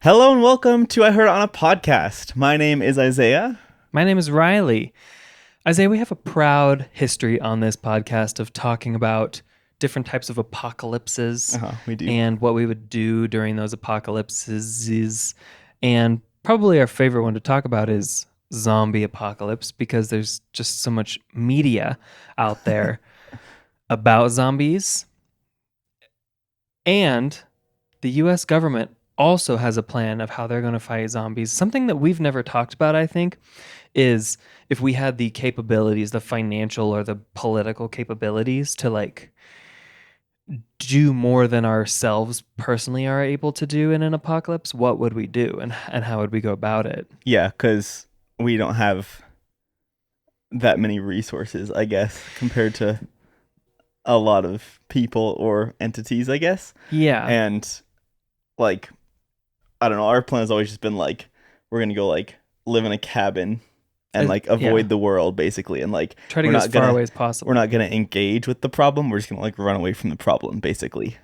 Hello and welcome to I Heard It on a Podcast. My name is Isaiah. My name is Riley. Isaiah, we have a proud history on this podcast of talking about different types of apocalypses We do. and what we would do during those apocalypses. And probably our favorite one to talk about is zombie apocalypse because there's just so much media out there about zombies. And the U.S. government also has a plan of how they're going to fight zombies. Something that we've never talked about, I think, is if we had the capabilities, the financial or the political capabilities to do more than ourselves personally are able to do in an apocalypse, what would we do and how would we go about it? Yeah, because we don't have that many resources, I guess, compared to a lot of people or entities, I guess. Yeah. And I don't know, our plan has always just been we're going to go live in a cabin and avoid the world basically, and try to get as far away as possible. We're not going to engage with the problem. We're just going to run away from the problem basically.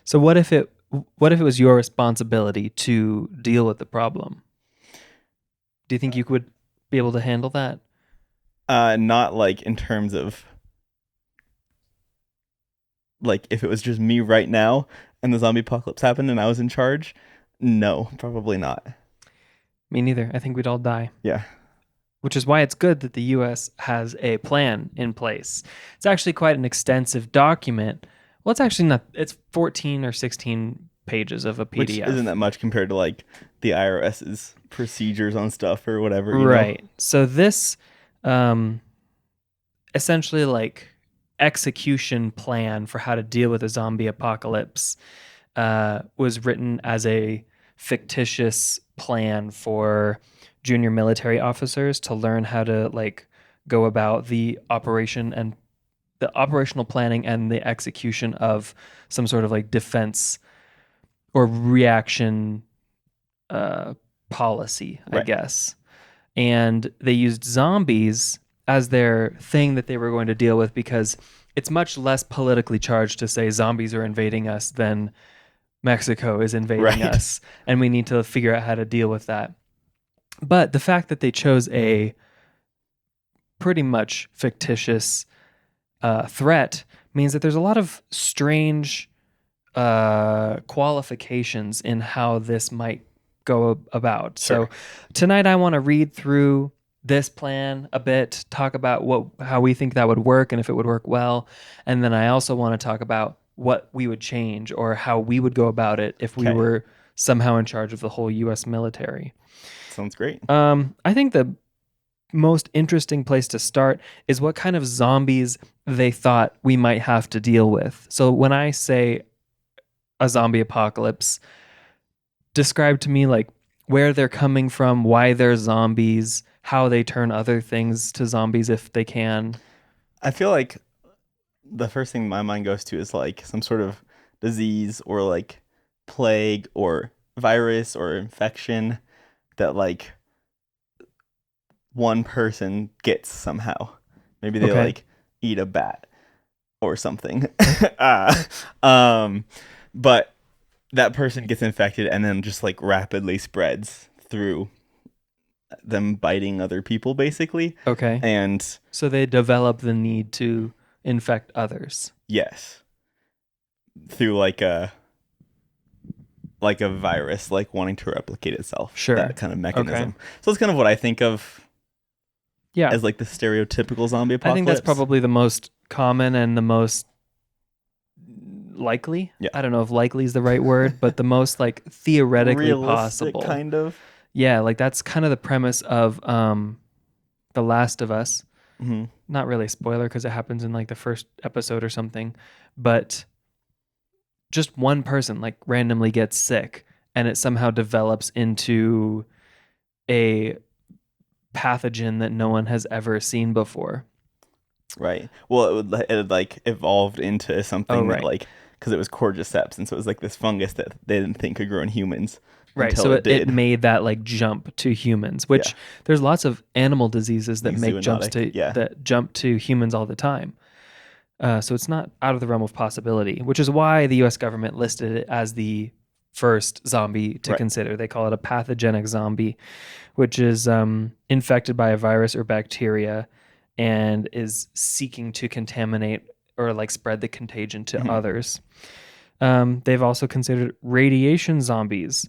So what if it was your responsibility to deal with the problem? Do you think you would be able to handle that? Not in terms of if it was just me right now and the zombie apocalypse happened and I was in charge. No, probably not. Me neither. I think we'd all die. Yeah. Which is why it's good that the U.S. has a plan in place. It's actually quite an extensive document. Well, it's actually not. It's 14 or 16 pages of a PDF. Which isn't that much compared to the IRS's procedures on stuff or whatever. Right. So this essentially execution plan for how to deal with a zombie apocalypse was written as a fictitious plan for junior military officers to learn how to go about the operation and the operational planning and the execution of some sort of defense or reaction policy, I guess. And they used zombies as their thing that they were going to deal with because it's much less politically charged to say zombies are invading us than Mexico is invading us, and we need to figure out how to deal with that. But the fact that they chose a pretty much fictitious threat means that there's a lot of strange qualifications in how this might go about. Sure. So tonight I want to read through this plan a bit, talk about how we think that would work and if it would work well. And then I also want to talk about what we would change or how we would go about it if we were somehow in charge of the whole U.S. military. Sounds great. I think the most interesting place to start is what kind of zombies they thought we might have to deal with. So when I say a zombie apocalypse, describe to me where they're coming from, why they're zombies, how they turn other things to zombies if they can. I feel the first thing my mind goes to is some sort of disease or plague or virus or infection that one person gets somehow. Maybe they eat a bat or something. But that person gets infected and then just rapidly spreads through them biting other people basically. Okay. And so they develop the need to infect others. Yes. Through a virus wanting to replicate itself. Sure. That kind of mechanism. Okay. So that's kind of what I think of as the stereotypical zombie apocalypse. I think that's probably the most common and the most likely. Yeah. I don't know if likely is the right word, but the most theoretically realistic, possible. Kind of. Yeah, that's kind of the premise of The Last of Us. Mm-hmm. Not really a spoiler because it happens in the first episode or something, but just one person randomly gets sick and it somehow develops into a pathogen that no one has ever seen before. Right. Well, it evolved into something that because it was cordyceps, and so it was this fungus that they didn't think could grow in humans. Right. So it made that jump to humans, which there's lots of animal diseases that make jumps that jump to humans all the time. So it's not out of the realm of possibility, which is why the U.S. government listed it as the first zombie to Right. consider. They call it a pathogenic zombie, which is infected by a virus or bacteria and is seeking to contaminate or like spread the contagion to Mhm. others. They've also considered radiation zombies,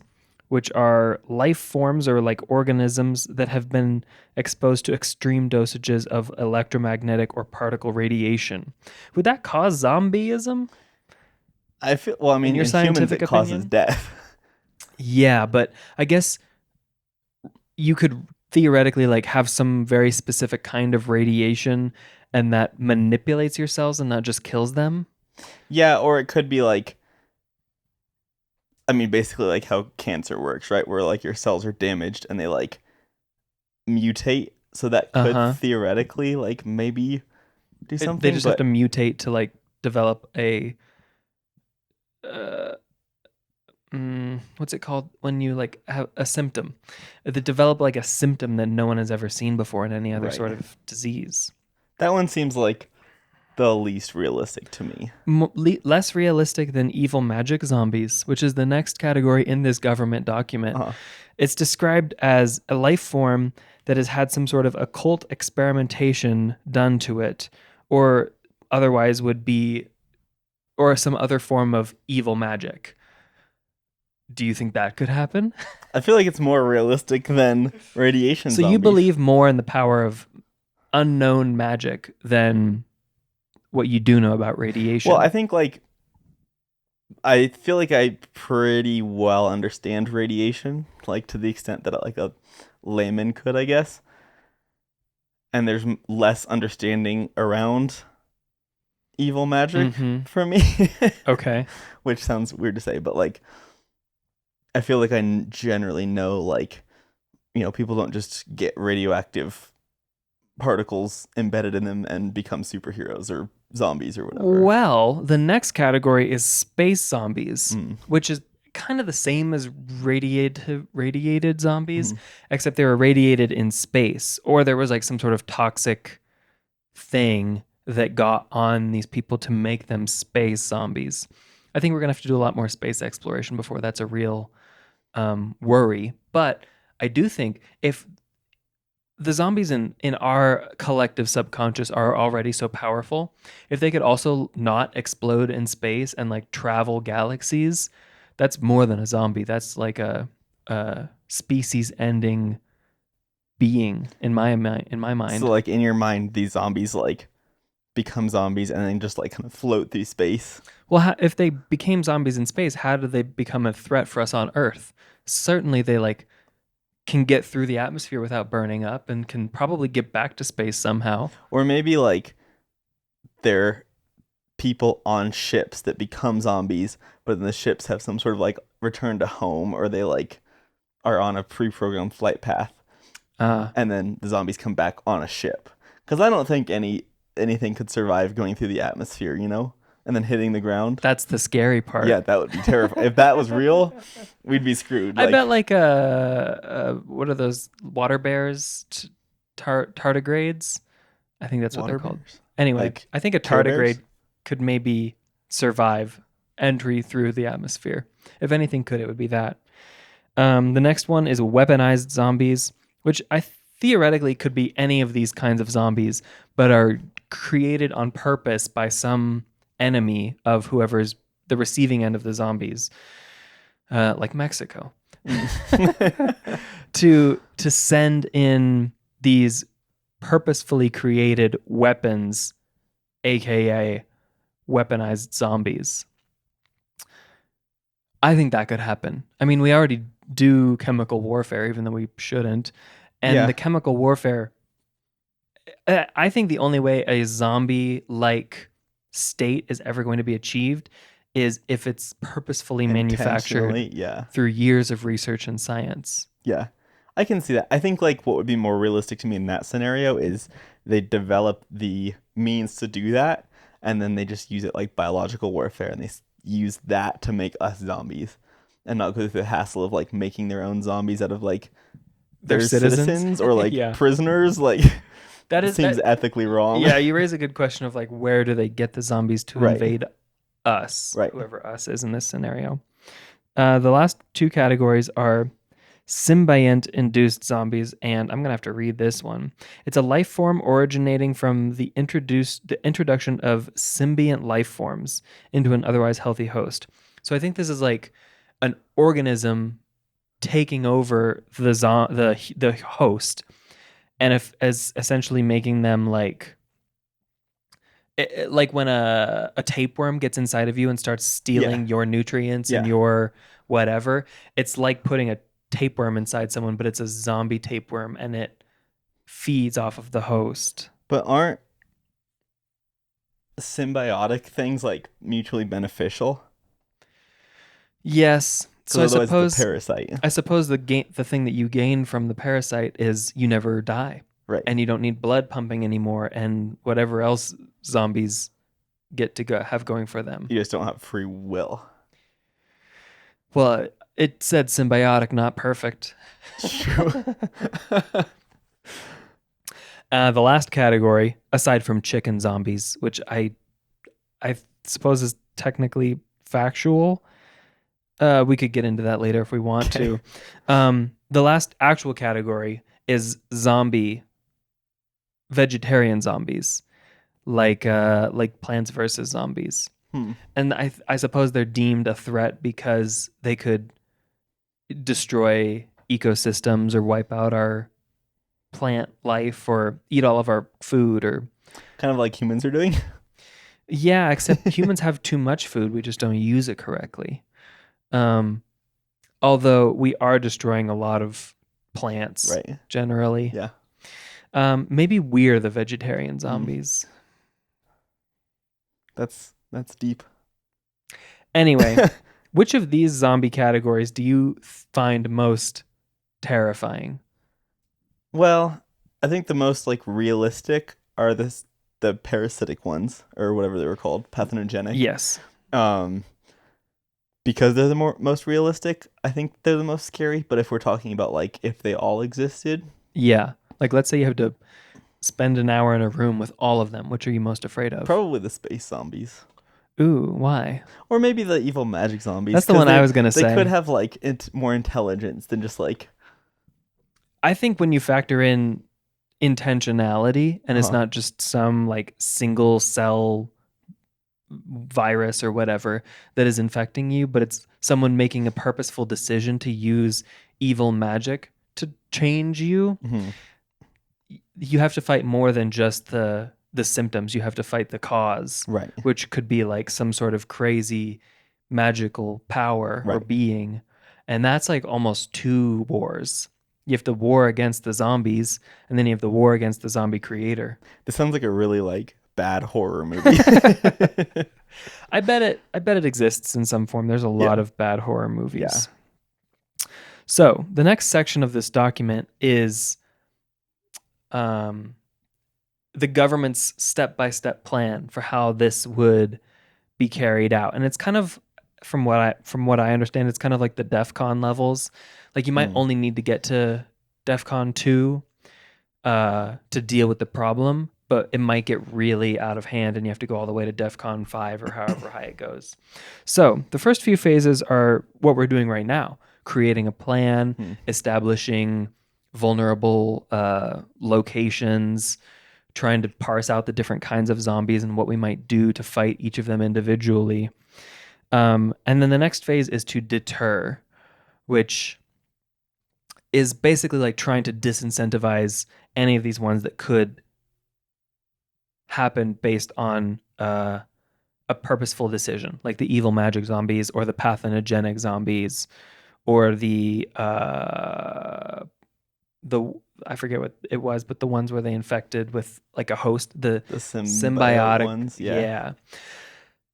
which are life forms or like organisms that have been exposed to extreme dosages of electromagnetic or particle radiation. Would that cause zombieism, I feel well. I in mean, your in humans, scientific it causes opinion? death. Yeah, but I guess you could theoretically like have some very specific kind of radiation and that manipulates your cells and not just kills them. Yeah, or it could be like, I mean, basically like how cancer works, right? Where like your cells are damaged and they like mutate, so that could Uh-huh. theoretically like maybe do They something. just have to But mutate to like develop a uh, what's it called when you like have a symptom? They develop like a symptom that no one has ever seen before in any other right, sort of disease. that one seems like the least realistic to me. Less realistic than evil magic zombies, which is the next category in this government document. Uh, It's described as a life form that has had some sort of occult experimentation done to it, or otherwise would be, or some other form of evil magic. Do you think that could happen? I feel like it's more realistic than radiation So you zombies. believe more in the power of unknown magic than what you do know about Well, radiation? I think like I feel like I pretty well understand radiation, like to the extent that like a layman could, I guess. And there's less understanding around evil magic Mm-hmm. for me, Okay. which sounds weird to say, but like I feel like I generally know like people don't just get radioactive particles embedded in them and become superheroes or zombies or whatever. Well, the next category is space zombies, Mm. which is kind of the same as radiated zombies, Mhm. except they were radiated in space, or there was like some sort of toxic thing that got on these people to make them space zombies. I think we're gonna have to do a lot more space exploration before that's a real worry. But I do think if the zombies in our collective subconscious are already so powerful, if they could also not explode in space and like travel galaxies, that's more than a zombie. That's like a species ending being in my So mind. like in your mind, these zombies like become zombies and then just like kind of float through space. Well, if they became zombies in space, how do they become a threat for us on Earth? Certainly, they like can get through the atmosphere without burning up and can probably get back to space somehow. Or maybe like they're people on ships that become zombies, but then the ships have some sort of like return to home or they like are on a pre-programmed flight path Uh, and then the zombies come back on a ship. Cuz I don't think anything could survive going through the atmosphere, and then hitting the ground. that's the scary part. Yeah, that would be terrifying. If that was real, we'd be screwed. I bet Like like what are those water bears? Tardigrades? I think that's what they're water called. bears, Anyway, like I think a Care Bears. tardigrade could maybe survive entry through the atmosphere. If anything could, it would be that. The next one is weaponized zombies, which I theoretically could be any of these kinds of zombies, but are created on purpose by some enemy of whoever's the receiving end of the zombies, like Mexico, Mm. to send in these purposefully created weapons, aka weaponized zombies. I think that could happen. I mean, we already do chemical warfare, even though we shouldn't. And Yeah, the chemical warfare, I think the only way a zombie like state is ever going to be achieved is if it's purposefully manufactured intentionally. Yeah. through years of research and science. Yeah. I can see that. I think like what would be more realistic to me in that scenario is they develop the means to do that and then they just use it like biological warfare and they use that to make us zombies and not go through the hassle of like making their own zombies out of like They're their citizens. citizens or like Yeah. prisoners. Like That it is seems that. ethically wrong. Yeah, you raise a good question of like where do they get the zombies to Right. invade us, Right. whoever us is in this scenario. The last two categories are symbiont induced zombies, and I'm going to have to read this one. It's a life form originating from the introduction of symbiont life forms into an otherwise healthy host. So I think this is like an organism taking over the host, and if as essentially making them like when a tapeworm gets inside of you and starts Yeah. stealing your nutrients and Yeah. your whatever. It's like putting a tapeworm inside someone, but it's a zombie tapeworm and it feeds off of the host. But aren't symbiotic things like mutually beneficial? Yes. So Because otherwise it's a parasite. I suppose the thing that you gain from the parasite is you never die Right. and you don't need blood pumping anymore and whatever else zombies get to go have going for them. You just don't have free will. Well, it said symbiotic, not perfect. It's true. The last category, aside from chicken zombies, which I suppose is technically factual, we could get into that later if we want Okay. to. The last actual category is vegetarian zombies, like Plants vs Zombies, Hmm. and I suppose they're deemed a threat because they could destroy ecosystems or wipe out our plant life or eat all of our food or Kind of like humans are doing. yeah, except humans have too much food, we just don't use it correctly. um Although we are destroying a lot of plants Right. generally. Yeah. Maybe we're the vegetarian Hmm. zombies. That's deep. Anyway, which of these zombie categories do you find most terrifying? Well, I think the most like realistic are the parasitic ones or whatever they were called, pathogenogenic. Yes. Um, because they're the most realistic, I think they're the most scary. But if we're talking about like if they all existed, Yeah. Like let's say you have to spend an hour in a room with all of them. Which are you most afraid of? probably the space zombies. Ooh, why? Or maybe the evil magic zombies, That's the because one I was gonna they could say. have like more intelligence than just like, I think when you factor in intentionality and it's huh, not just some like single cell virus or whatever that is infecting you, but it's someone making a purposeful decision to use evil magic to change you. mhm, You have to fight more than just the symptoms. You have to fight the cause, right, which could be like some sort of crazy magical power or right. being. And that's like almost two wars. You have the war against the zombies, and then you have the war against the zombie creator. This sounds like a really like bad horror movie. I bet it exists in some form. There's a lot Yeah, of bad horror yeah. movies. So the next section of this document is um, the government's step-by-step plan for how this would be carried out, and it's kind of from what I understand, it's kind of like the DEF CON levels. Like you might Mm, only need to get to DEF CON 2 to deal with the problem, but it might get really out of hand and you have to go all the way to DEF CON 5 or however high it goes. So the first few phases are what we're doing right now: creating a plan, hmm. establishing vulnerable locations, trying to parse out the different kinds of zombies and what we might do to fight each of them individually. And then the next phase is to deter, which is basically like trying to disincentivize any of these ones that could happen based on a purposeful decision, like the evil magic zombies or the pathogenic zombies or the I forget what it was, but the ones where they infected with like a host, the The symbiote symbiotic, ones, yeah. yeah.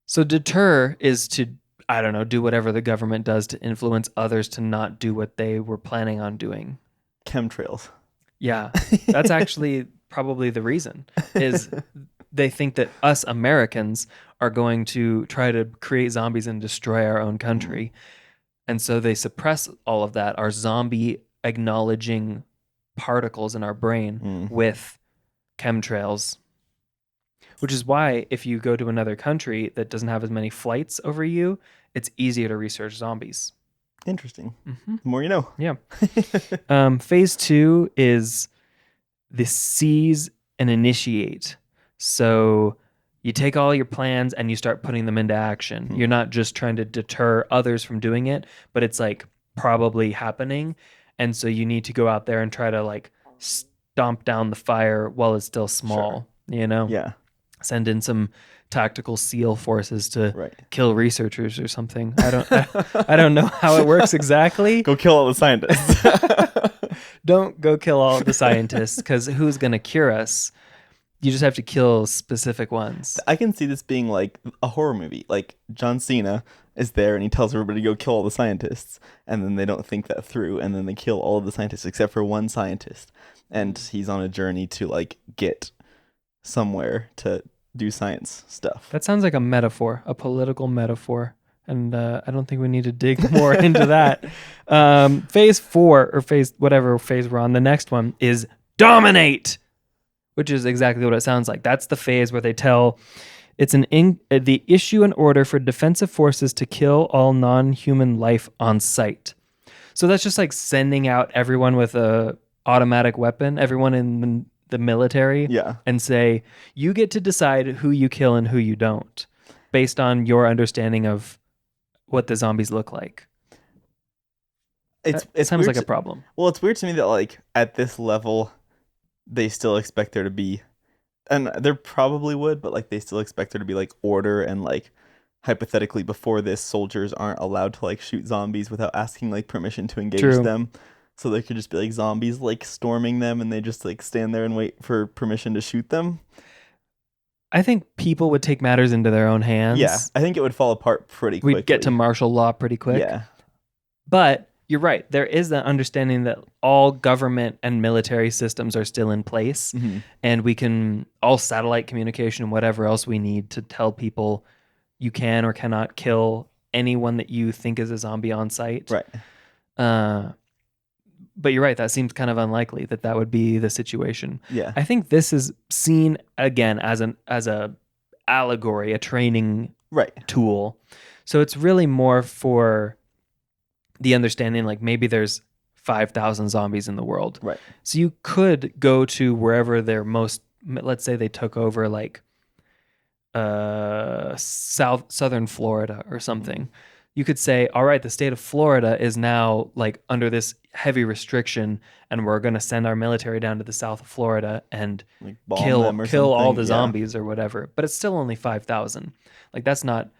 So deter is to, I don't know, do whatever the government does to influence others to not do what they were planning on doing. Chemtrails. Yeah. That's actually probably the reason is they think that us Americans are going to try to create zombies and destroy our own Mm, country. And so they suppress all of that, our zombie acknowledging particles in our brain mm. with chemtrails, which is why if you go to another country that doesn't have as many flights over you, it's easier to research zombies. Interesting. Mm-hmm. The more you know. Yeah. Phase 2 is the seize and initiate. So you take all your plans and you start putting them into action. You're not just trying to deter others from doing it, but it's like probably happening. And so you need to go out there and try to like stomp down the fire while it's still small, you know? Yeah. Send in some tactical SEAL forces to Right. kill researchers or something. I don't know how it works exactly. Go kill all the scientists. Don't go kill all the scientists, because who's going to cure us? You just have to kill specific ones. I can see this being like a horror movie. Like John Cena is there and he tells everybody to go kill all the scientists, and then they don't think that through, and then they kill all of the scientists except for one scientist, and he's on a journey to like get somewhere to do science stuff. That sounds like a metaphor, a political metaphor. And I don't think we need to dig more into that. Phase 4, or phase, whatever phase we're on, the next one is dominate, which is exactly what it sounds like. That's the phase where they tell the issue an order for defensive forces to kill all non-human life on sight. So that's just like sending out everyone with a automatic weapon, everyone in the military, Yeah. and say, you get to decide who you kill and who you don't, based on your understanding of what the zombies look like. It sounds like a problem. Well, it's weird to me that like at this level, they still expect there to be, and there probably would, but like they still expect there to be like order, and like hypothetically before this, soldiers aren't allowed to like shoot zombies without asking like permission to engage True. them. So there could just be like zombies like storming them, and they just like stand there and wait for permission to shoot them. I think people would take matters into their own hands. Yeah, I think it would fall apart pretty quickly. We'd get to martial law pretty quick. Yeah. But you're right. There is the understanding that all government and military systems are still in place, and we can all satellite communication and whatever else we need to tell people you can or cannot kill anyone that you think is a zombie on site. Right. But you're right. That seems kind of unlikely that would be the situation. Yeah. I think this is seen again as a allegory, a training Right. tool. So it's really more for the understanding, like maybe there's 5,000 zombies in the world. Right. So you could go to wherever they're most, let's say they took over like southern Florida or something. You could say, all right, the state of Florida is now like under this heavy restriction, and we're going to send our military down to the south of Florida and Like bomb kill them or all something. the Yeah. zombies or whatever. But it's still only 5,000. Like that's not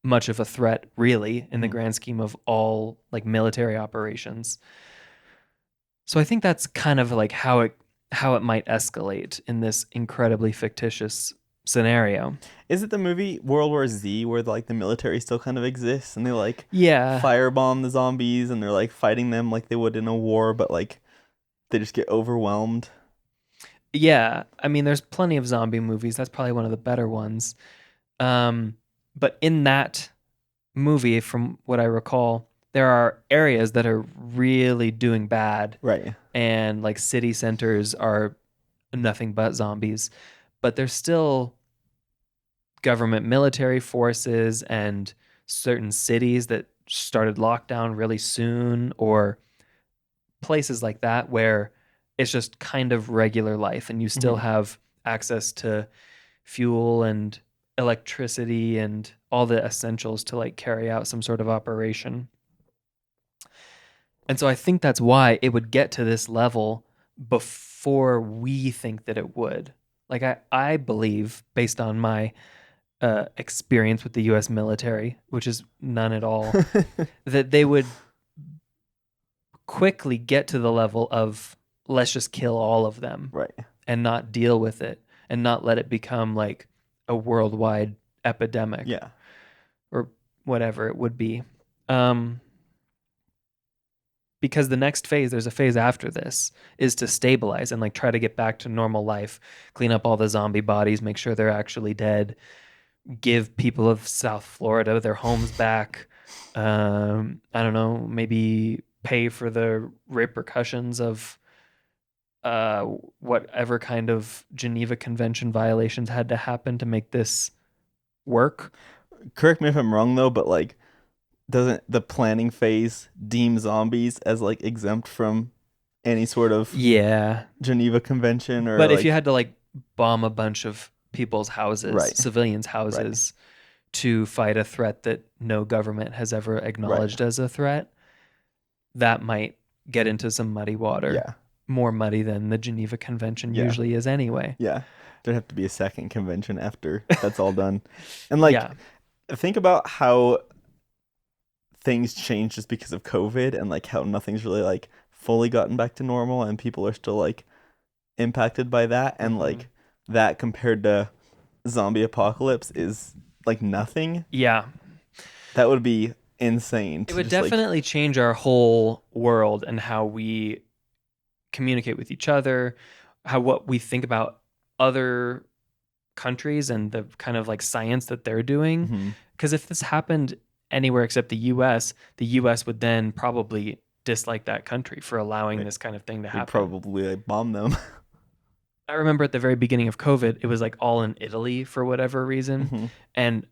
much of a threat really in the grand scheme of all like military operations. So I think that's kind of like how it might escalate in this incredibly fictitious scenario. Is it the movie World War Z where like the military still kind of exists and they like Yeah. firebomb the zombies and they're like fighting them like they would in a war, but like they just get overwhelmed? Yeah. I mean, there's plenty of zombie movies. That's probably one of the better ones. But in that movie, from what I recall, there are areas that are really doing bad. Right. And like city centers are nothing but zombies. But there's still government military forces and certain cities that started lockdown really soon, or places like that where it's just kind of regular life and you still have access to fuel and electricity and all the essentials to like carry out some sort of operation. And so I think that's why it would get to this level before we think that it would. Like I believe, based on my experience with the U.S. military, which is none at all, that they would quickly get to the level of let's just kill all of them, Right. and not deal with it and not let it become like a worldwide epidemic. Yeah. Or whatever it would be. Because the next phase, there's a phase after this, is to stabilize and like try to get back to normal life, clean up all the zombie bodies, make sure they're actually dead, give people of South Florida their homes back. I don't know, maybe pay for the repercussions of whatever kind of Geneva Convention violations had to happen to make this work. Correct me if I'm wrong though, but like doesn't the planning phase deem zombies as like exempt from any sort of Yeah. Geneva Convention or But if you like had to like bomb a bunch of people's houses, right, civilians' right, houses, to fight a threat that no government has ever right. acknowledged as a threat, that might get into some muddy water. Yeah, More muddy than the Geneva Convention yeah, usually is anyway. yeah. There'd have to be a second convention after that's all done. And like Yeah. think about how things change just because of COVID and like how nothing's really like fully gotten back to normal and people are still like impacted by that and Hmm. like that compared to zombie apocalypse is like nothing. Yeah. That would be insane It to would just like definitely change our whole world and how we communicate with each other, how what we think about other countries and the kind of like science that they're doing. mhm, Because if this happened anywhere except the US would then probably dislike that country for allowing right. this kind of thing to They'd happen. probably like bomb them. I remember at the very beginning of COVID, it was like all in Italy for whatever reason. Mhm. And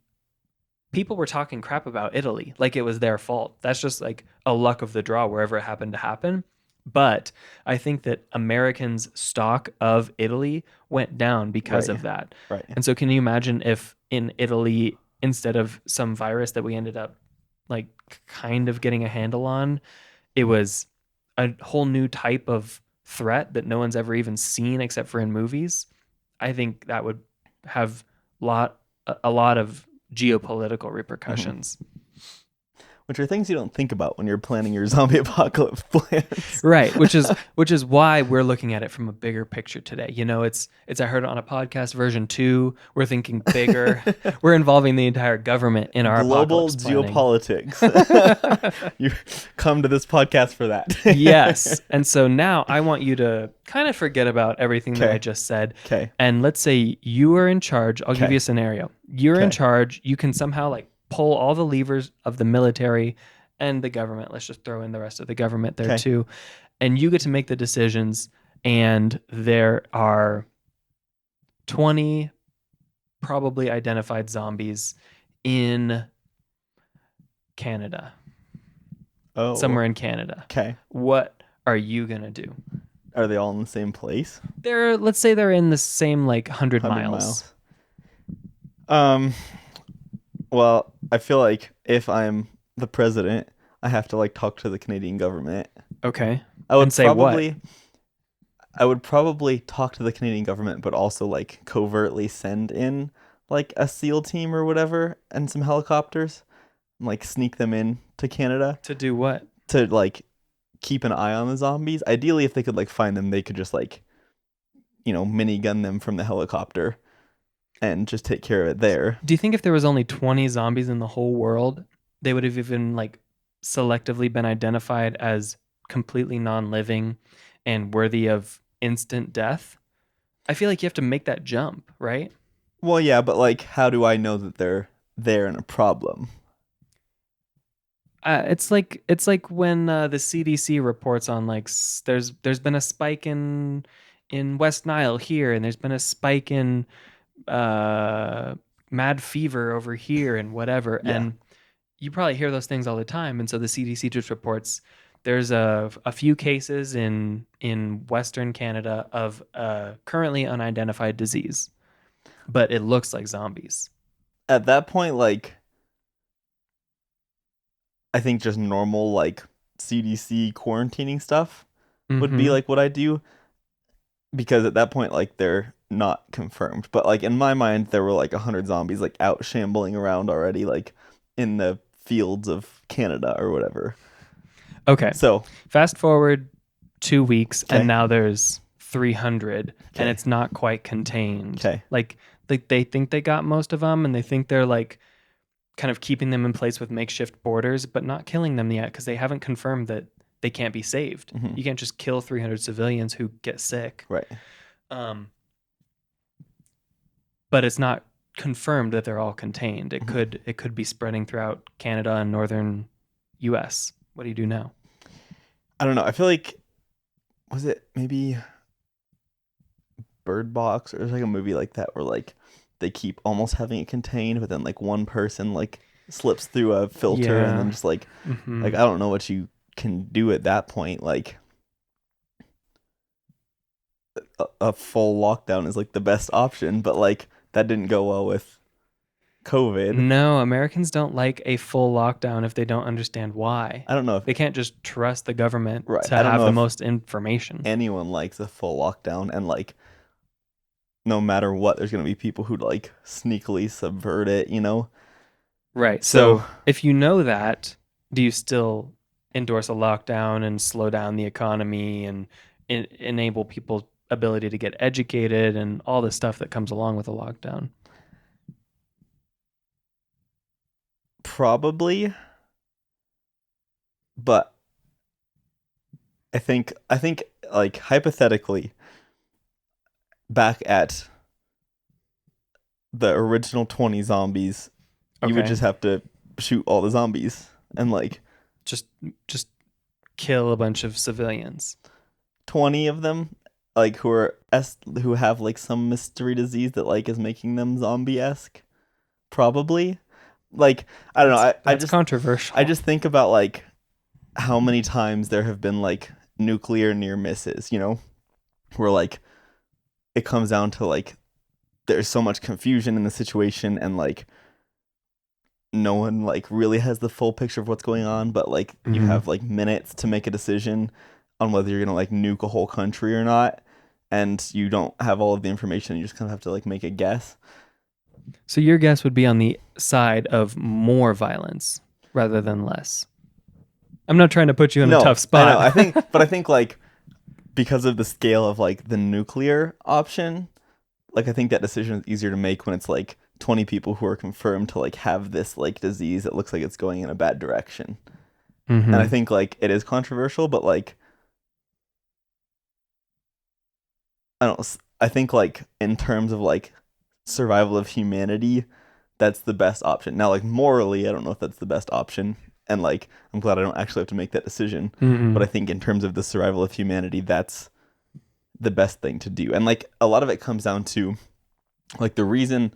people were talking crap about Italy like it was their fault. That's just like a luck of the draw wherever it happened to happen. But I think that Americans' stock of Italy went down because Right. of that. Right. And so, can you imagine if in Italy, instead of some virus that we ended up like kind of getting a handle on, it was a whole new type of threat that no one's ever even seen except for in movies? I think that would have a lot of geopolitical Mhm. repercussions. Which are things you don't think about when you're planning your zombie apocalypse plans. Right, which is why we're looking at it from a bigger picture today. You know, it's I heard it on a podcast version 2. We're thinking bigger. We're involving the entire government in our Global apocalypse planning. geopolitics. You come to this podcast for that. Yes. And so now I want you to kind of forget about everything that I Okay. just said. Okay. And let's say you are in charge. I'll give you Okay. a scenario. You're in Okay. charge. You can somehow like pull all the levers of the military and the government. Let's just throw in the rest of the government there Okay. too. And you get to make the decisions. And there are 20 probably identified zombies in Canada, Oh. somewhere in Canada. Okay. What are you going to do? Are they all in the same place? Let's say they're in the same like 100 100 miles. miles. Um, well, I feel like if I'm the president, I have to like talk to the Canadian government. Okay. I And would say what? probably I would probably talk to the Canadian government, but also like covertly send in like a SEAL team or whatever and some helicopters and like sneak them in to Canada To do what? to like keep an eye on the zombies. Ideally, if they could like find them, they could just like, minigun them from the helicopter and just take care of it there. Do you think if there was only 20 zombies in the whole world, they would have even like selectively been identified as completely non-living and worthy of instant death? I feel like you have to make that jump, right? Well, yeah, but like, how do I know that they're there and a problem? It's like when the CDC reports on like there's been a spike in West Nile here, and there's been a spike in mad fever over here, and whatever. Yeah. And you probably hear those things all the time. And so the CDC just reports there's a few cases in Western Canada of currently unidentified disease, but it looks like zombies. At that point, like, I think just normal like CDC quarantining stuff would be Mm-hmm. like what I do because at that point like they're not confirmed. But like in my mind there were like 100 zombies like out shambling around already like in the fields of Canada or whatever. Okay. So, Fast forward 2 weeks, and okay. now there's 300, and Okay. it's not quite contained. Okay. Like they think they got most of them, and they think they're like kind of keeping them in place with makeshift borders, but not killing them yet because they haven't confirmed that they can't be saved. Mhm. You can't just kill 300 civilians who get sick. Right. Um, but it's not confirmed that they're all contained. Mhm. It could be spreading throughout Canada and northern U.S. What do you do now? I don't know. I feel like was it maybe Bird Box or there's like a movie like that where like they keep almost having it contained but then like one person like slips through a filter, and then Yeah. just like Hmm. I don't know what you can do at that point. Like a full lockdown is like the best option, but like that didn't go well with COVID. No, Americans don't like a full lockdown if they don't understand why. I don't know if They can't just trust the government right. to I don't have know the if most information. anyone likes a full lockdown, and like no matter what, there's gonna be people who like sneakily subvert it, you know? Right. So So if you know that, do you still endorse a lockdown and slow down the economy and enable people's ability to get educated and all the stuff that comes along with a lockdown? probably, but I think like hypothetically, back at the original 20 zombies, you would Okay. just have to shoot all the zombies, and like Just just kill a bunch of civilians. 20 of them like who have like some mystery disease that like is making them zombie-esque, probably. Like I don't know, That's I controversial. just think about like how many times there have been like nuclear near misses, you know, where like it comes down to like there's so much confusion in the situation, and like no one like really has the full picture of what's going on, but like you Hmm. have like minutes to make a decision on whether you're gonna like nuke a whole country or not, and you don't have all of the information. You just kind of have to like make a guess. So your guess would be on the side of more violence rather than less. I'm not trying to put you in a No, tough I know. spot. I think like because of the scale of like the nuclear option, like I think that decision is easier to make when it's like 20 people who are confirmed to like have this like disease that looks like it's going in a bad direction. And I Hmm. think like it is controversial, but like I think like in terms of like survival of humanity, that's the best option. Now like morally, I don't know if that's the best option. And like I'm glad I don't actually have to make that decision, but I Hmm. think in terms of the survival of humanity, that's the best thing to do. And like a lot of it comes down to like the reason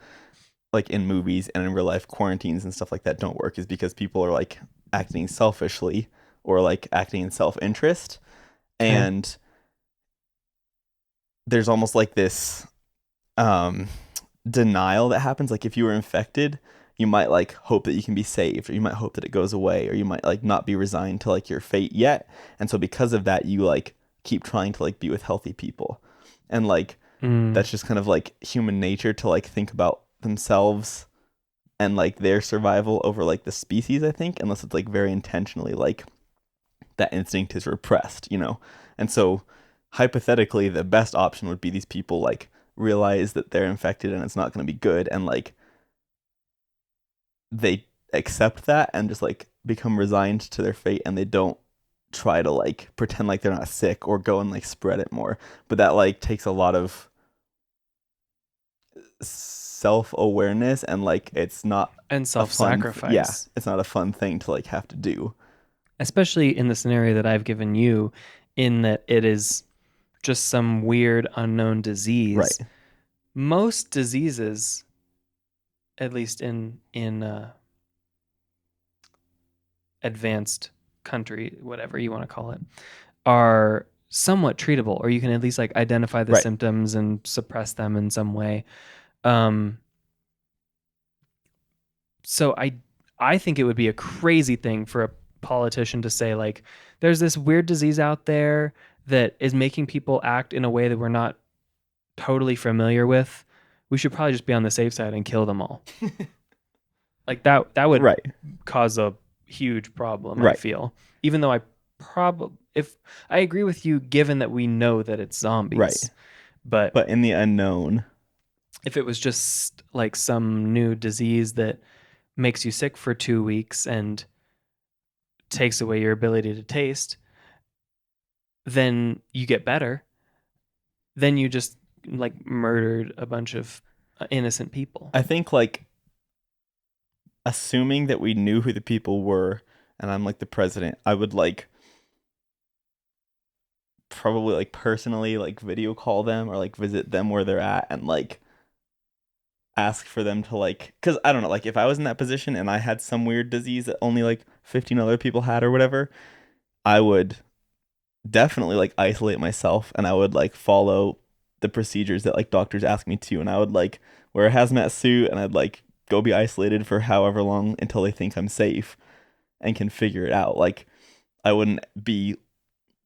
like in movies and in real life quarantines and stuff like that don't work is because people are like acting selfishly or like acting in self-interest, Okay. and there's almost like this um denial that happens. Like if you were infected, you might like hope that you can be saved, or you might hope that it goes away, or you might like not be resigned to like your fate yet. And so because of that, you like keep trying to like be with healthy people. And like Mm. that's just kind of like human nature to like think about themselves and like their survival over like the species, I think, unless it's like very intentionally like that instinct is repressed, you know? And so hypothetically, the best option would be these people like realize that they're infected and it's not going to be good, and like they accept that and just like become resigned to their fate, and they don't try to like pretend like they're not sick or go and like spread it more. But that like takes a lot of self-awareness, and like it's not And a yeah, self-sacrifice, it's not a fun thing to like have to do. especially in the scenario that I've given you, in that it is just some weird unknown Right. disease. Most diseases, at least in advanced country, whatever you want to call it, are somewhat treatable, or you can at least like identify the Right. symptoms and suppress them in some way. Um, so I think it would be a crazy thing for a politician to say like, there's this weird disease out there that is making people act in a way that we're not totally familiar with. We should probably just be on the safe side and kill them all. Like that would Right. cause a huge problem, I Right. feel. Even though I probably, if I agree with you, given that we know that it's Right. zombies, but But in the unknown, if it was just like some new disease that makes you sick for 2 weeks and takes away your ability to taste, then you get better. Then you just like murdered a bunch of innocent people. I think like assuming that we knew who the people were and I'm like the president, I would like probably like personally like video call them or like visit them where they're at and like ask for them to like, because I don't know, like if I was in that position and I had some weird disease that only like 15 other people had or whatever, I would definitely like isolate myself and I would like follow the procedures that like doctors ask me to, and I would like wear a hazmat suit and I'd like go be isolated for however long until they think I'm safe and can figure it out. Like I wouldn't be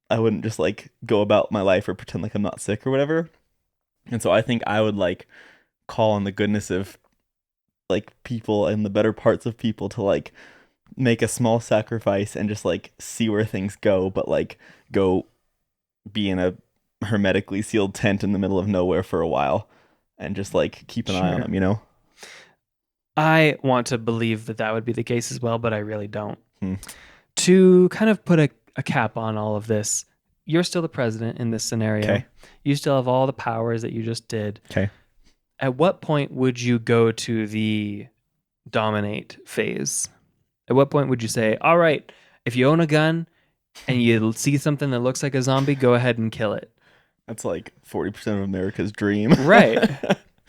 I wouldn't just like go about my life or pretend like I'm not sick or whatever. And so I think I would like call on the goodness of like people and the better parts of people to like make a small sacrifice and just like see where things go, but like go be in a hermetically sealed tent in the middle of nowhere for a while and just like keep an eye on Sure. them, you know? I want to believe that that would be the case as well, but I really don't. Hmm. To kind of put a cap on all of this, you're still the president in this scenario. Okay. You still have all the powers that you just did. Okay. At what point would you go to the dominate phase? At what point would you say, all right, if you own a gun and you see something that looks like a zombie, go ahead and kill it? That's like 40% of America's dream. Right.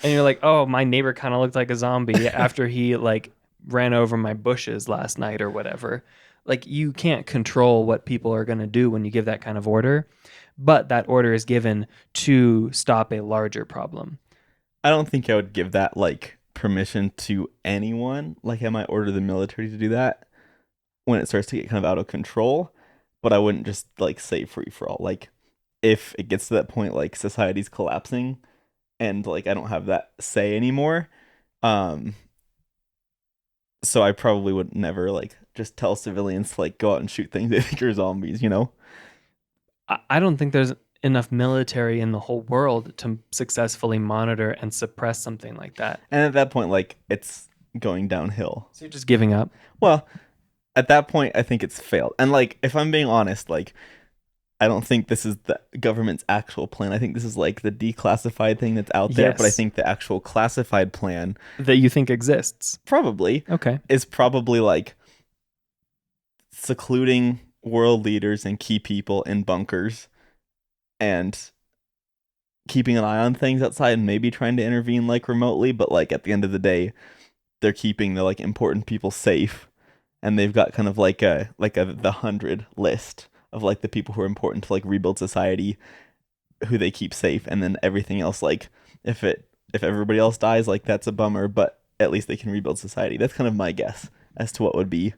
And you're like, oh, my neighbor kind of looked like a zombie after he like ran over my bushes last night or whatever. Like you can't control what people are going to do when you give that kind of order, but that order is given to stop a larger problem. I don't think I would give that like permission to anyone. Like I might order the military to do that when it starts to get kind of out of control, but I wouldn't just like say free for all. Like if it gets to that point like society's collapsing and like I don't have that say anymore, um so I probably would never like just tell civilians to like go out and shoot things they think are zombies, you know? I don't think there's enough military in the whole world to successfully monitor and suppress something like that. And at that point like it's going downhill. So you're just giving up. Well, at that point I think it's failed. And like if I'm being honest, like I don't think this is the government's actual plan. I think this is like the declassified thing that's out there, but I Yes. think the actual classified plan That you think exists. probably Okay. is probably like secluding world leaders and key people in bunkers and keeping an eye on things outside and maybe trying to intervene like remotely, but like at the end of the day, they're keeping the like important people safe, and they've got kind of like a the 100 list of like the people who are important to like rebuild society, who they keep safe, and then everything else like if everybody else dies, like that's a bummer, but at least they can rebuild society. That's kind of my guess as to what would be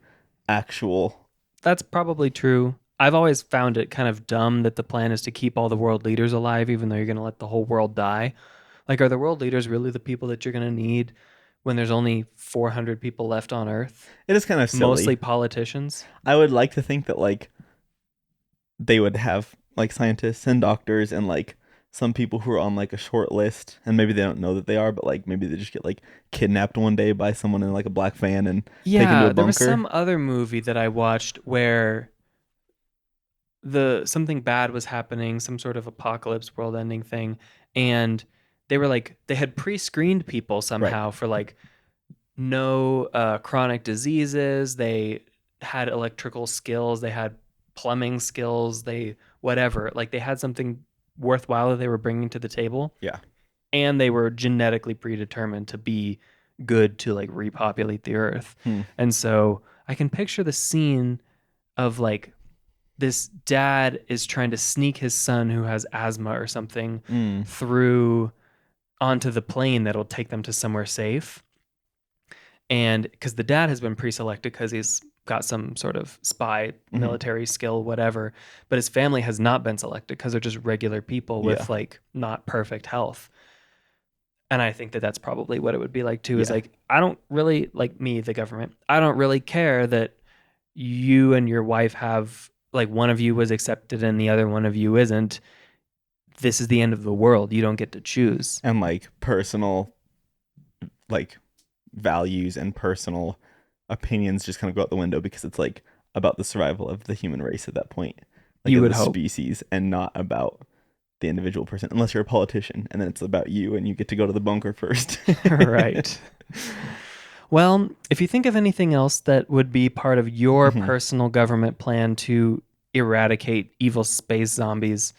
actual. That's probably true. I've always found it kind of dumb that the plan is to keep all the world leaders alive, even though you're going to let the whole world die. Like, are the world leaders really the people that you're going to need when there's only 400 people left on Earth? It is kind of silly. Mostly politicians. I would like to think that like they would have like scientists and doctors and like some people who are on like a short list, and maybe they don't know that they are, but like maybe they just get like kidnapped one day by someone in like a black van and taken to Yeah, a there was bunker. some other movie that I watched where the something bad was happening, some sort of apocalypse, world-ending thing, and they were like they had pre-screened people somehow for like no chronic diseases. They had electrical skills. They had plumbing skills. They whatever. Like they had something worthwhile that they were bringing to the table, Yeah. and they were genetically predetermined to be good to like repopulate the earth. Hmm. And so I can picture the scene of like this dad is trying to sneak his son who has asthma or something Mm. through onto the plane that'll take them to somewhere safe. And because the dad has been pre-selected because he's got some sort of spy military skill, whatever, but his family has not been selected because they're just regular people with Yeah. like not perfect health. And I think that that's probably what it would be like too. Is Yeah. like I don't really like me, the government. I don't really care that you and your wife have like one of you was accepted and the other one of you isn't. This is the end of the world. You don't get to choose. And like personal like values and personal opinions just kind of go out the window because it's like about the survival of the human race at that point, like You as would a hope. species, and not about the individual person, unless you're a politician, and then it's about you and you get to go to the bunker first. Right. Well, if you think of anything else that would be part of your Mhm. personal government plan to eradicate evil space zombies,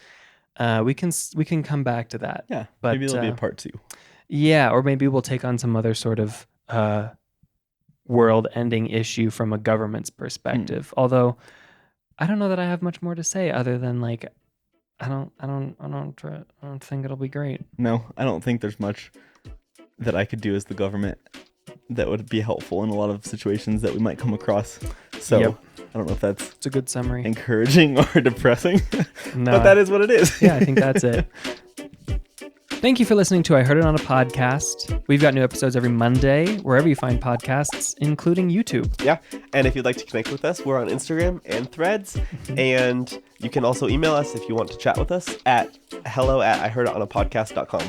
we can come back to that. Yeah, But maybe there'll be a part two. Yeah, or maybe we'll take on some other sort of world-ending issue from a government's perspective. Although I don't know that I have much more to say other than like I don't think it'll be great. No, I don't think there's much that I could do as the government that would be helpful in a lot of situations that we might come across. So Yep. I don't know if that's It's a good summary. encouraging or depressing, No, but that is what it is. yeah, I think that's it. Thank you for listening to I Heard It on a Podcast. We've got new episodes every Monday, wherever you find podcasts, including YouTube. Yeah. And if you'd like to connect with us, we're on Instagram and Threads. And you can also email us if you want to chat with us at hello@ihearditonapodcast.com.